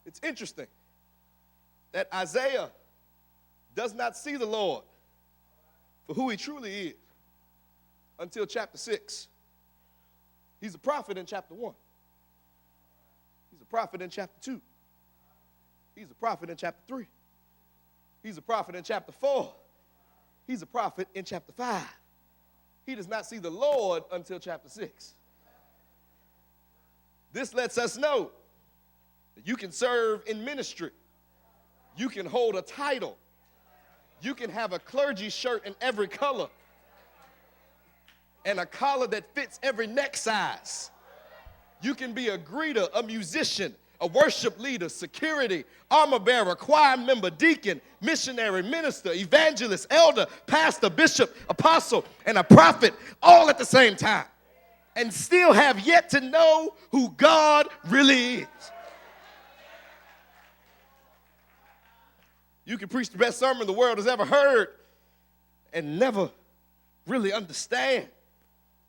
It's interesting that Isaiah does not see the Lord for who he truly is until chapter 6. He's a prophet in chapter 1. He's a prophet in chapter 2. He's a prophet in chapter 3. He's a prophet in chapter 4. He's a prophet in chapter 5. He does not see the Lord until chapter 6. This lets us know that you can serve in ministry. You can hold a title. You can have a clergy shirt in every color and a collar that fits every neck size. You can be a greeter, a musician, a worship leader, security, armor bearer, choir member, deacon, missionary, minister, evangelist, elder, pastor, bishop, apostle, and a prophet all at the same time, and still have yet to know who God really is. You can preach the best sermon the world has ever heard and never really understand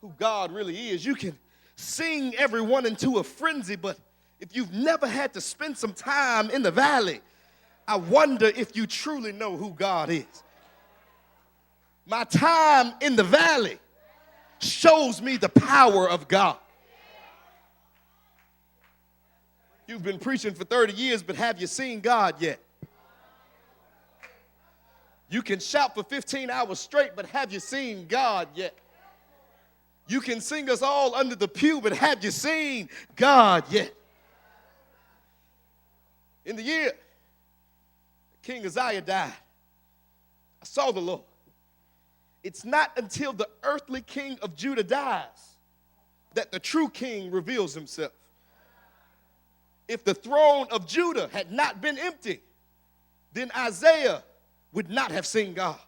who God really is. You can sing everyone into a frenzy, but if you've never had to spend some time in the valley, I wonder if you truly know who God is. My time in the valley shows me the power of God. You've been preaching for 30 years, but have you seen God yet? You can shout for 15 hours straight, but have you seen God yet? You can sing us all under the pew, but have you seen God yet? In the year King Uzziah died, I saw the Lord. It's not until the earthly king of Judah dies that the true king reveals himself. If the throne of Judah had not been empty, then Isaiah would not have seen God.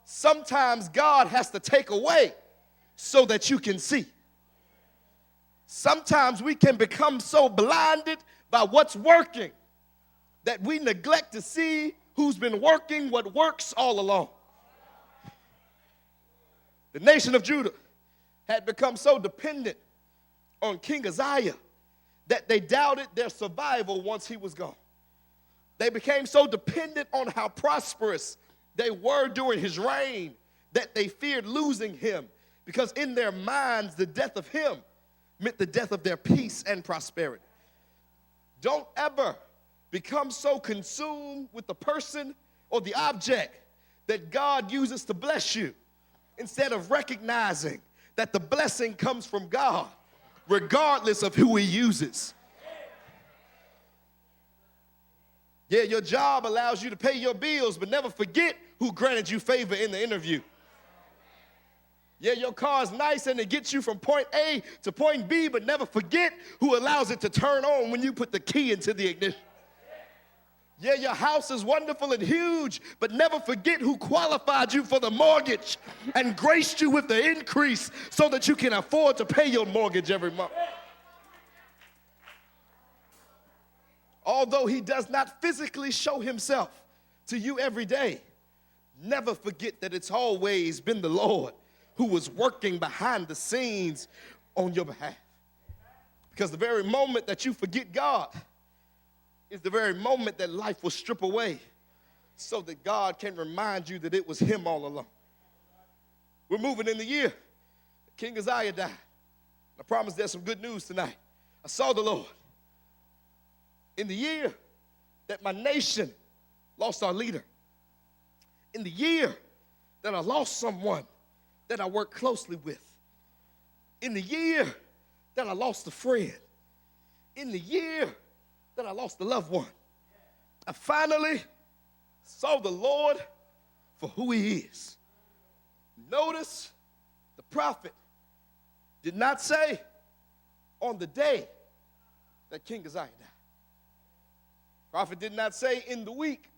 Sometimes God has to take away so that you can see. Sometimes we can become so blinded by what's working that we neglect to see who's been working what works all along. The nation of Judah had become so dependent on King Uzziah that they doubted their survival once he was gone. They became so dependent on how prosperous they were during his reign that they feared losing him, because in their minds, the death of him meant the death of their peace and prosperity. Don't ever become so consumed with the person or the object that God uses to bless you, instead of recognizing that the blessing comes from God, regardless of who he uses. Yeah, your job allows you to pay your bills, but never forget who granted you favor in the interview. Yeah, your car's nice and it gets you from point A to point B, but never forget who allows it to turn on when you put the key into the ignition. Yeah, your house is wonderful and huge, but never forget who qualified you for the mortgage and graced you with the increase so that you can afford to pay your mortgage every month. Although he does not physically show himself to you every day, never forget that it's always been the Lord who was working behind the scenes on your behalf. Because the very moment that you forget God is the very moment that life will strip away so that God can remind you that it was him all along. We're moving in the year King Uzziah died. I promise there's some good news tonight. I saw the Lord. In the year that my nation lost our leader, in the year that I lost someone that I worked closely with, in the year that I lost a friend, in the year that I lost a loved one, I finally saw the Lord for who he is. Notice the prophet did not say on the day that King Uzziah died. Prophet did not say in the week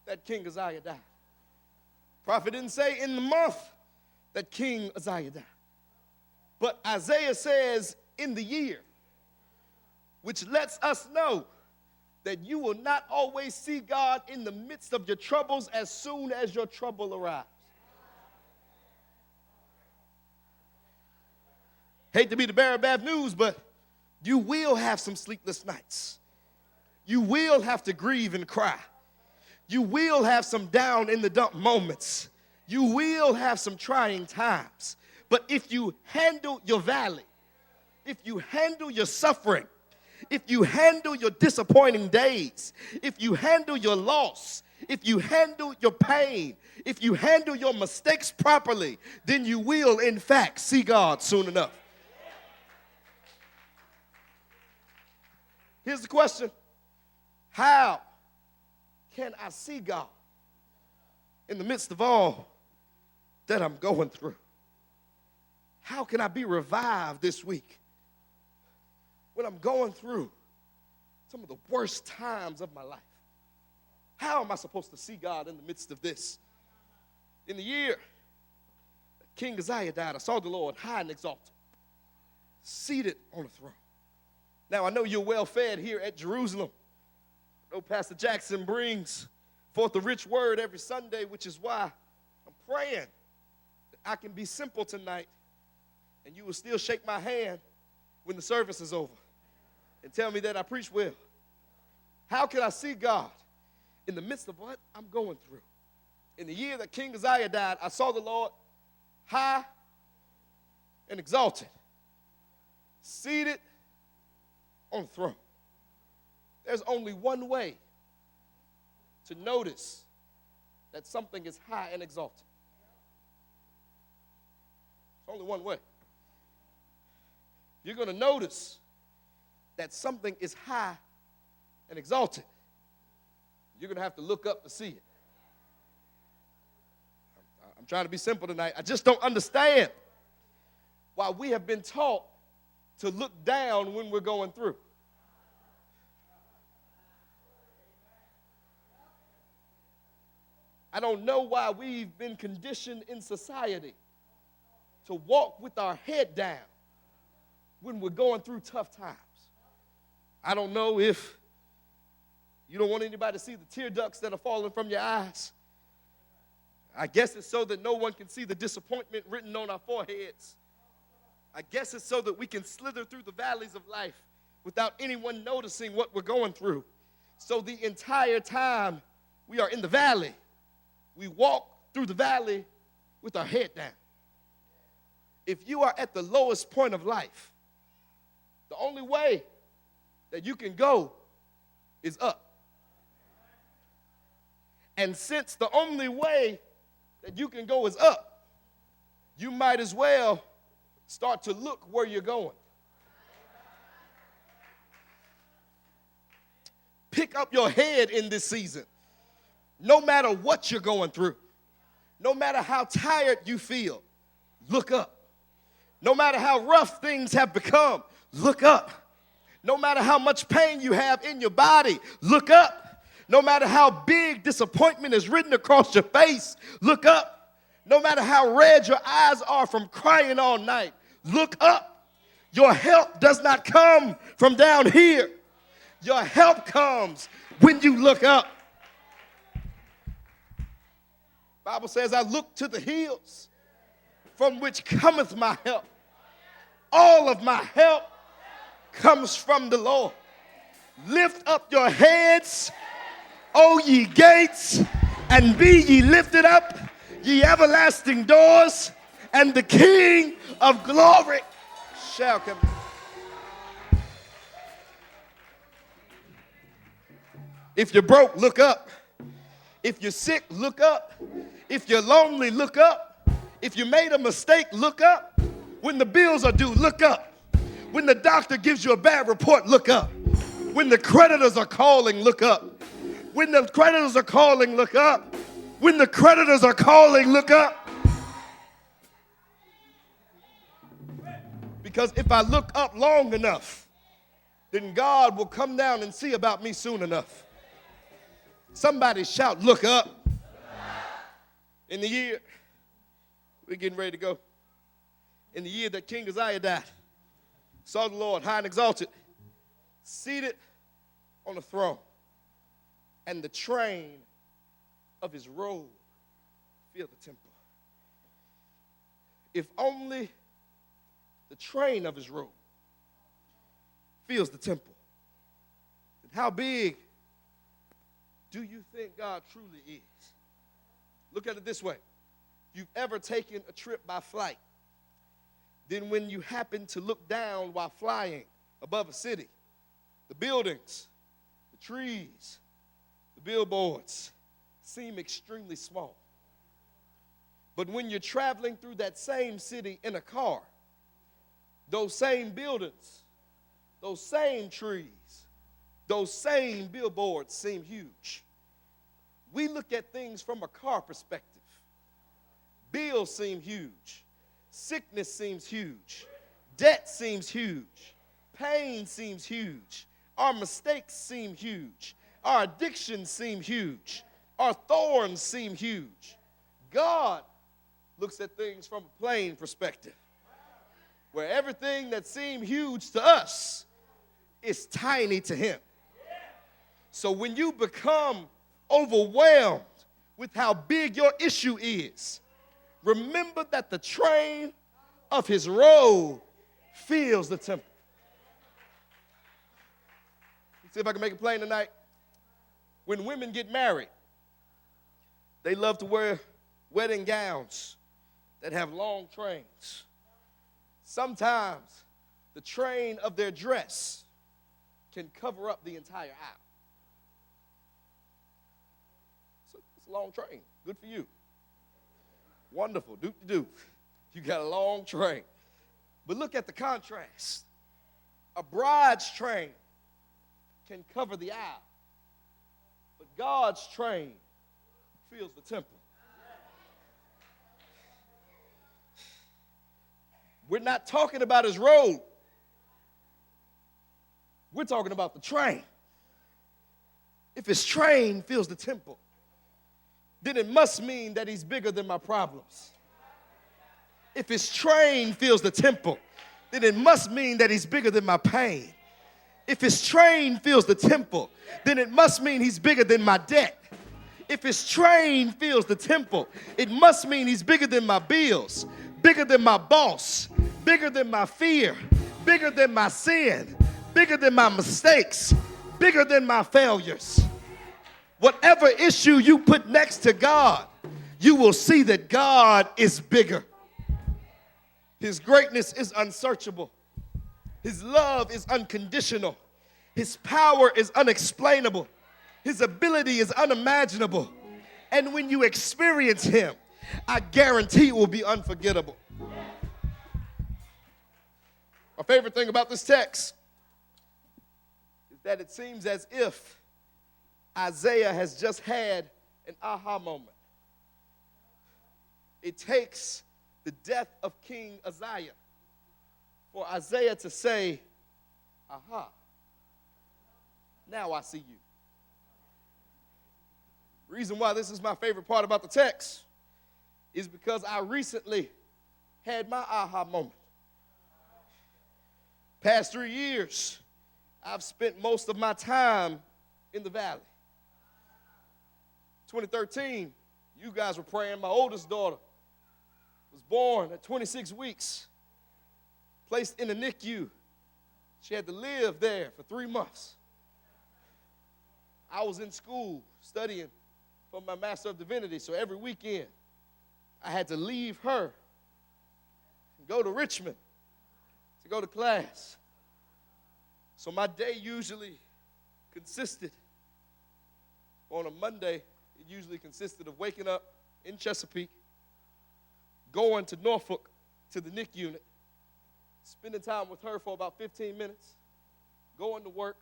that King Uzziah died. Prophet didn't say in the month that King Uzziah died. But Isaiah says in the year, which lets us know that you will not always see God in the midst of your troubles as soon as your trouble arrives. Hate to be the bearer of bad news, but you will have some sleepless nights. You will have to grieve and cry. You will have some down in the dump moments. You will have some trying times. But if you handle your valley, if you handle your suffering, if you handle your disappointing days, if you handle your loss, if you handle your pain, if you handle your mistakes properly, then you will, in fact, see God soon enough. Here's the question. How can I see God in the midst of all that I'm going through? How can I be revived this week when I'm going through some of the worst times of my life? How am I supposed to see God in the midst of this? In the year that King Uzziah died, I saw the Lord high and exalted, seated on a throne. Now, I know you're well fed here at Jerusalem. I know Pastor Jackson brings forth a rich word every Sunday, which is why I'm praying that I can be simple tonight and you will still shake my hand when the service is over and tell me that I preach well. How can I see God in the midst of what I'm going through? In the year that King Uzziah died, I saw the Lord high and exalted, seated on the throne. There's only one way to notice that something is high and exalted. There's only one way. You're going to notice that something is high and exalted. You're going to have to look up to see it. I'm trying to be simple tonight. I just don't understand why we have been taught to look down when we're going through. I don't know why we've been conditioned in society to walk with our head down when we're going through tough times. I don't know if you don't want anybody to see the tear ducts that are falling from your eyes. I guess it's so that no one can see the disappointment written on our foreheads. I guess it's so that we can slither through the valleys of life without anyone noticing what we're going through. So the entire time we are in the valley, we walk through the valley with our head down. If you are at the lowest point of life, the only way that you can go is up. And since the only way that you can go is up, you might as well start to look where you're going. Pick up your head in this season. No matter what you're going through, no matter how tired you feel, look up. No matter how rough things have become, look up. No matter how much pain you have in your body, look up. No matter how big disappointment is written across your face, look up. No matter how red your eyes are from crying all night, look up. Your help does not come from down here. Your help comes when you look up. The Bible says, I look to the hills from which cometh my help. All of my help comes from the Lord. Lift up your heads, O ye gates, and be ye lifted up, ye everlasting doors, and the King of glory shall come. If you're broke, look up. If you're sick, look up. If you're lonely, look up. If you made a mistake, look up. When the bills are due, look up. When the doctor gives you a bad report, look up. When the creditors are calling, look up. When the creditors are calling, look up. When the creditors are calling, look up. Because if I look up long enough, then God will come down and see about me soon enough. Somebody shout, look up. In the year, we're getting ready to go. In the year that King Uzziah died, saw the Lord high and exalted, seated on a throne, and the train of his robe filled the temple. If only the train of his robe fills the temple, How big do you think God truly is? Look at it this way. If you've ever taken a trip by flight, then when you happen to look down while flying above a city, the buildings, the trees, the billboards seem extremely small. But when you're traveling through that same city in a car, those same buildings, those same trees, those same billboards seem huge. We look at things from a car perspective. Bills seem huge. Sickness seems huge. Debt seems huge. Pain seems huge. Our mistakes seem huge. Our addictions seem huge. Our thorns seem huge. God looks at things from a plain perspective, where everything that seemed huge to us is tiny to him. So when you become overwhelmed with how big your issue is, remember that the train of his robe fills the temple. Let's see if I can make it plain tonight. When women get married, they love to wear wedding gowns that have long trains. Sometimes the train of their dress can cover up the entire aisle. So it's a long train. Good for you. Wonderful. Do. You got a long train. But look at the contrast. A bride's train can cover the aisle, but God's train fills the temple. We're not talking about his robe. We're talking about the train. If his train fills the temple, then it must mean that he's bigger than my problems. If his train fills the temple, then it must mean that he's bigger than my pain. If his train fills the temple, then it must mean he's bigger than my debt. If his train fills the temple, it must mean he's bigger than my bills, bigger than my boss, bigger than my fear, bigger than my sin, bigger than my mistakes, bigger than my failures. Whatever issue you put next to God, you will see that God is bigger. His greatness is unsearchable. His love is unconditional. His power is unexplainable. His ability is unimaginable. And when you experience him, I guarantee it will be unforgettable. My favorite thing about this text is that it seems as if Isaiah has just had an aha moment. It takes the death of King Uzziah for Isaiah to say, aha, now I see you. Reason why this is my favorite part about the text is because I recently had my aha moment. Past 3 years, I've spent most of my time in the valley. 2013, you guys were praying. My oldest daughter was born at 26 weeks, placed in a NICU. She had to live there for 3 months. I was in school studying for my Master of Divinity, so every weekend I had to leave her and go to Richmond to go to class. So my day usually consisted, on a Monday, it usually consisted of waking up in Chesapeake, going to Norfolk to the NIC unit, spending time with her for about 15 minutes, going to work,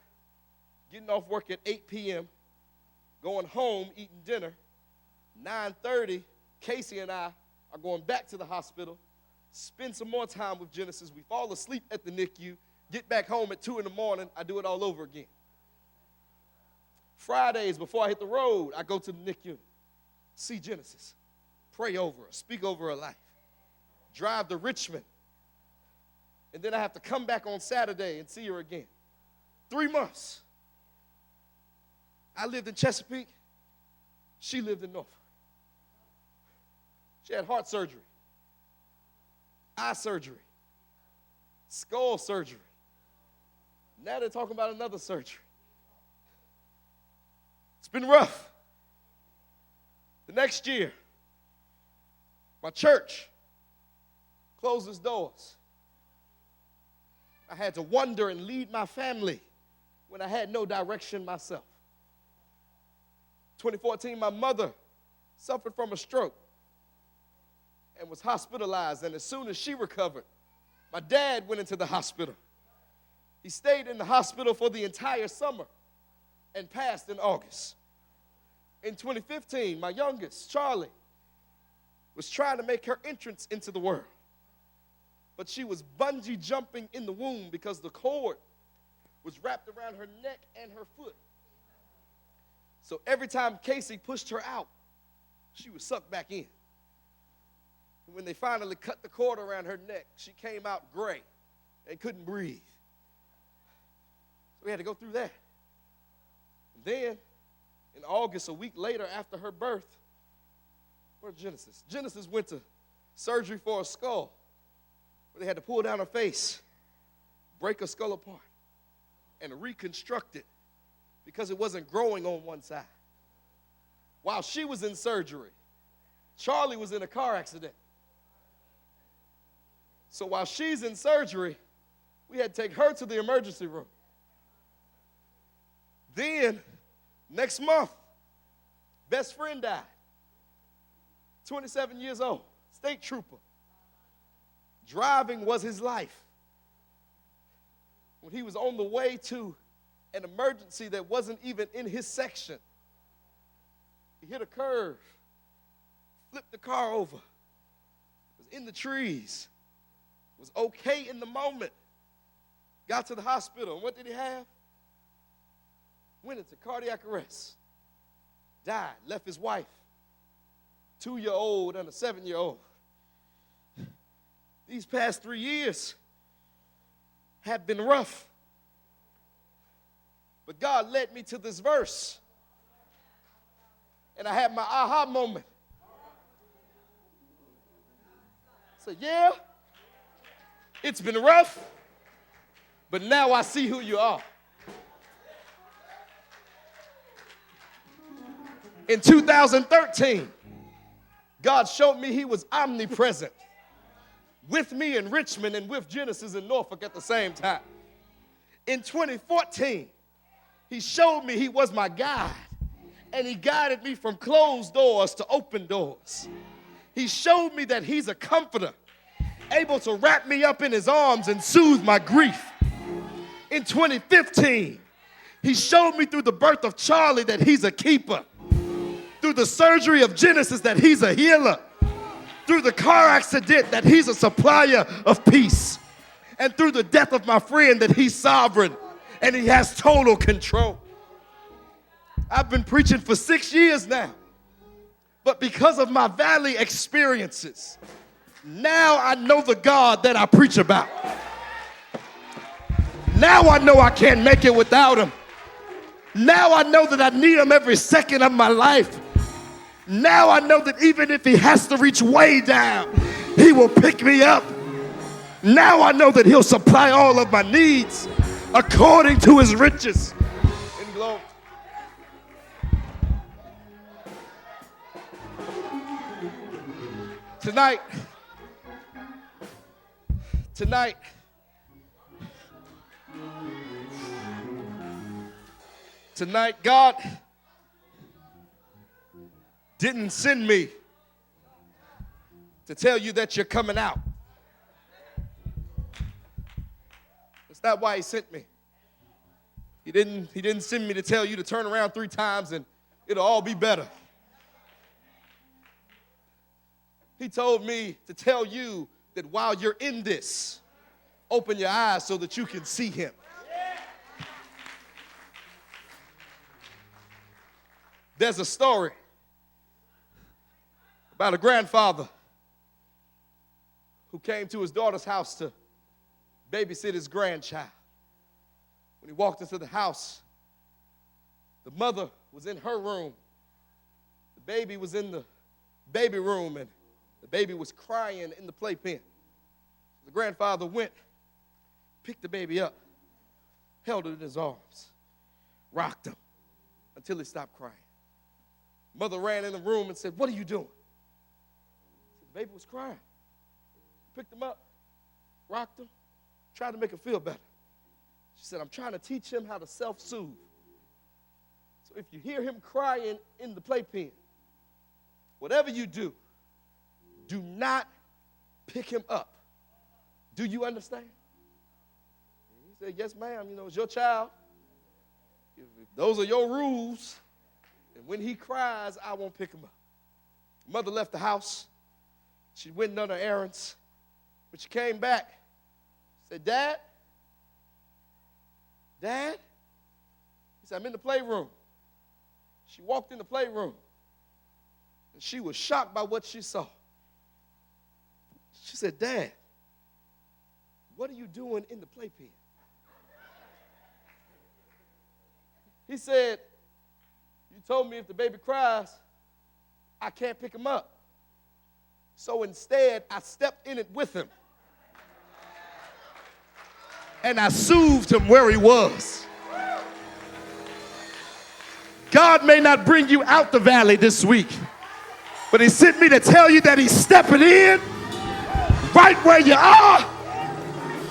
getting off work at 8 p.m., going home, eating dinner. 9:30, Casey and I are going back to the hospital, spend some more time with Genesis. We fall asleep at the NICU, get back home at 2 in the morning. I do it all over again. Fridays, before I hit the road, I go to the NIC unit, see Genesis, pray over her, speak over her life, drive to Richmond, and then I have to come back on Saturday and see her again. 3 months. I lived in Chesapeake. She lived in Norfolk. She had heart surgery, eye surgery, skull surgery. Now they're talking about another surgery. It's been rough. The next year, my church closed its doors. I had to wonder and lead my family when I had no direction myself. 2014, my mother suffered from a stroke and was hospitalized, and as soon as she recovered, my dad went into the hospital. He stayed in the hospital for the entire summer and passed in August. In 2015, my youngest, Charlie, was trying to make her entrance into the world, but she was bungee jumping in the womb because the cord was wrapped around her neck and her foot. So every time Casey pushed her out, she was sucked back in. And when they finally cut the cord around her neck, she came out gray and couldn't breathe. So we had to go through that. And then, in August, a week later after her birth, where's Genesis? Genesis went to surgery for a skull, where they had to pull down her face, break her skull apart, and reconstruct it because it wasn't growing on one side. While she was in surgery, Charlie was in a car accident. So while she's in surgery, we had to take her to the emergency room. Then, next month, best friend died. 27 years old, state trooper. Driving was his life. When he was on the way to an emergency that wasn't even in his section, he hit a curve, flipped the car over, was in the trees, was okay in the moment, got to the hospital, and what did he have? Went into cardiac arrest, died, left his wife, 2-year-old and a 7-year-old. These past 3 years have been rough. But God led me to this verse. And I had my aha moment. So yeah, it's been rough, but now I see who you are. In 2013, God showed me he was omnipresent with me in Richmond and with Genesis in Norfolk at the same time. In 2014, he showed me he was my guide, and he guided me from closed doors to open doors. He showed me that he's a comforter, able to wrap me up in his arms and soothe my grief. In 2015, he showed me through the birth of Charlie that he's a keeper, through the surgery of Genesis that he's a healer, through the car accident that he's a supplier of peace, and through the death of my friend that he's sovereign and he has total control. I've been preaching for 6 years now, but because of my valley experiences, now I know the God that I preach about. Now I know I can't make it without him. Now I know that I need him every second of my life. Now I know that even if he has to reach way down, he will pick me up. Now I know that he'll supply all of my needs according to his riches in glory. Tonight, God didn't send me to tell you that you're coming out. That's not why he sent me. He didn't send me to tell you to turn around 3 times and it'll all be better. He told me to tell you that while you're in this, open your eyes so that you can see him. There's a story about a grandfather who came to his daughter's house to babysit his grandchild. When he walked into the house, the mother was in her room. The baby was in the baby room, and the baby was crying in the playpen. The grandfather went, picked the baby up, held it in his arms, rocked him until he stopped crying. Mother ran in the room and said, "What are you doing?" The baby was crying. Picked him up, rocked him, tried to make him feel better. She said, "I'm trying to teach him how to self-soothe. So if you hear him crying in the playpen, whatever you do, do not pick him up. Do you understand?" He said, "Yes, ma'am. You know, it's your child. If those are your rules, and when he cries, I won't pick him up." Mother left the house. She went and done her errands. When she came back, said, "Dad? Dad?" He said, "I'm in the playroom." She walked in the playroom, and she was shocked by what she saw. She said, "Dad, what are you doing in the playpen?" He said, "You told me if the baby cries, I can't pick him up. So instead, I stepped in it with him. And I soothed him where he was." God may not bring you out the valley this week, but he sent me to tell you that he's stepping in right where you are,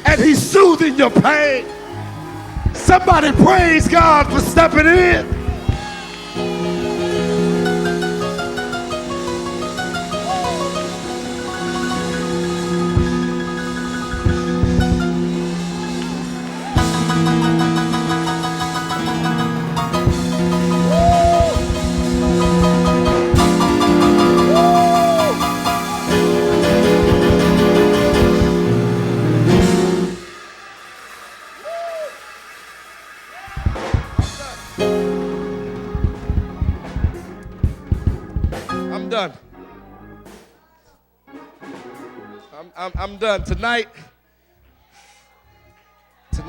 and he's soothing your pain. Somebody praise God for stepping in. I'm done. I'm done. Tonight,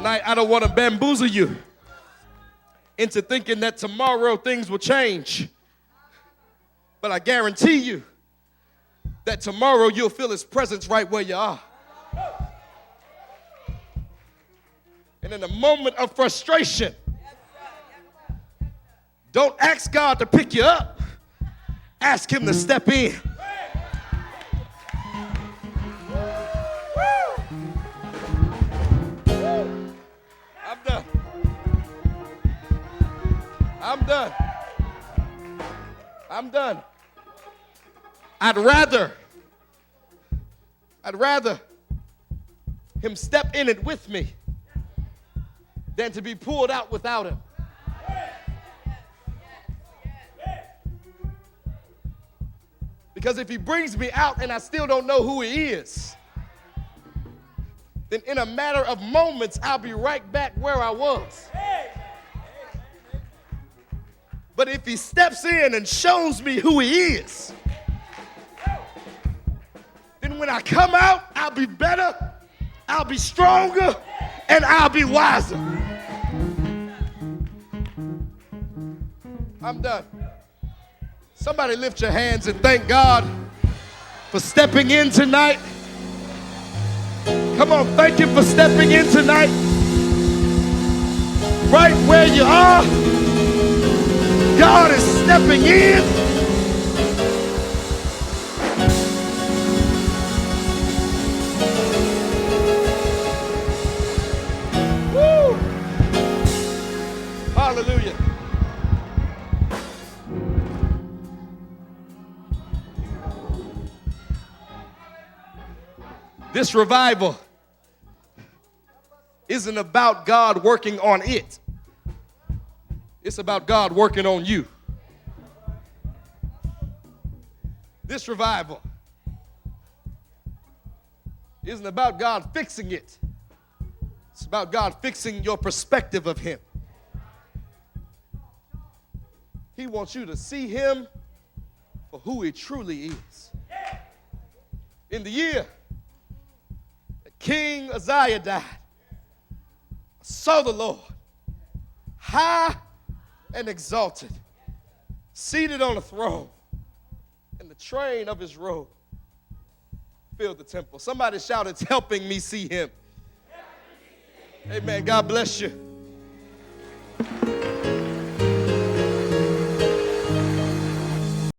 I don't want to bamboozle you into thinking that tomorrow things will change. But I guarantee you that tomorrow you'll feel his presence right where you are. And in a moment of frustration, don't ask God to pick you up. Ask him to step in. I'm done. I'm done. I'm done. I'd rather him step in it with me than to be pulled out without him. Because if he brings me out and I still don't know who he is, then in a matter of moments, I'll be right back where I was. But if he steps in and shows me who he is, then when I come out, I'll be better, I'll be stronger, and I'll be wiser. I'm done. Somebody lift your hands and thank God for stepping in tonight. Come on, thank him for stepping in tonight. Right where you are, God is stepping in. Woo! Hallelujah. This revival isn't about God working on it. It's about God working on you. This revival isn't about God fixing it. It's about God fixing your perspective of him. He wants you to see him for who he truly is. In the year King Uzziah died, I saw the Lord high and exalted, seated on a throne, and the train of his robe filled the temple. Somebody shout, "It's helping me see him." Amen. God bless you.